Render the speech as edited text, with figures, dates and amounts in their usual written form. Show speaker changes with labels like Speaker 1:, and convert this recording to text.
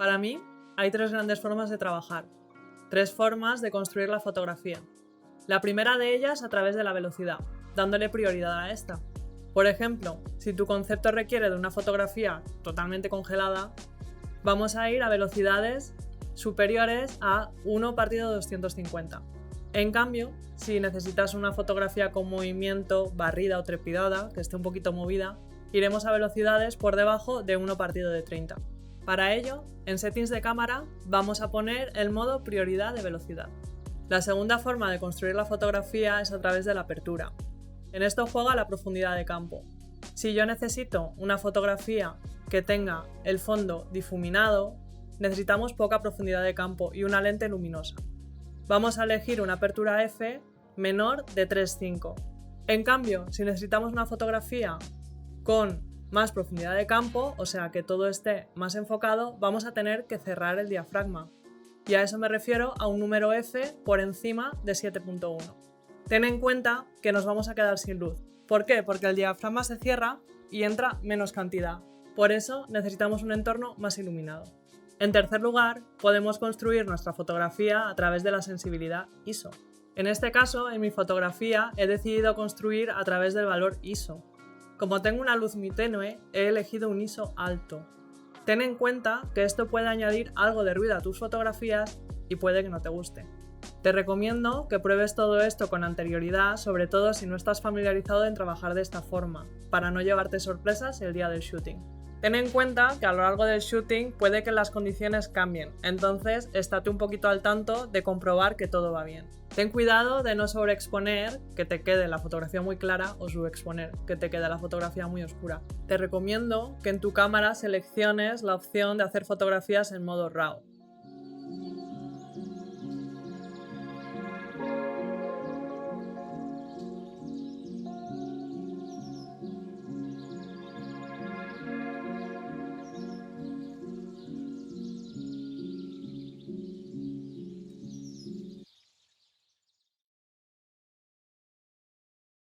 Speaker 1: Para mí, hay tres grandes formas de trabajar, tres formas de construir la fotografía. La primera de ellas a través de la velocidad, dándole prioridad a esta. Por ejemplo, si tu concepto requiere de una fotografía totalmente congelada, vamos a ir a velocidades superiores a 1/250. En cambio, si necesitas una fotografía con movimiento, barrida o trepidada, que esté un poquito movida, iremos a velocidades por debajo de 1/30. Para ello, en settings de cámara vamos a poner el modo prioridad de velocidad. La segunda forma de construir la fotografía es a través de la apertura. En esto juega la profundidad de campo. Si yo necesito una fotografía que tenga el fondo difuminado, necesitamos poca profundidad de campo y una lente luminosa. Vamos a elegir una apertura f menor de 3.5. En cambio, si necesitamos una fotografía con más profundidad de campo, o sea que todo esté más enfocado, vamos a tener que cerrar el diafragma. Y a eso me refiero a un número f por encima de 7.1. Ten en cuenta que nos vamos a quedar sin luz. ¿Por qué? Porque el diafragma se cierra y entra menos cantidad. Por eso necesitamos un entorno más iluminado. En tercer lugar, podemos construir nuestra fotografía a través de la sensibilidad ISO. En este caso, en mi fotografía he decidido construir a través del valor ISO. Como tengo una luz muy tenue, he elegido un ISO alto. Ten en cuenta que esto puede añadir algo de ruido a tus fotografías y puede que no te guste. Te recomiendo que pruebes todo esto con anterioridad, sobre todo si no estás familiarizado en trabajar de esta forma, para no llevarte sorpresas el día del shooting. Ten en cuenta que a lo largo del shooting puede que las condiciones cambien, entonces estate un poquito al tanto de comprobar que todo va bien. Ten cuidado de no sobreexponer, que te quede la fotografía muy clara, o subexponer, que te quede la fotografía muy oscura. Te recomiendo que en tu cámara selecciones la opción de hacer fotografías en modo RAW.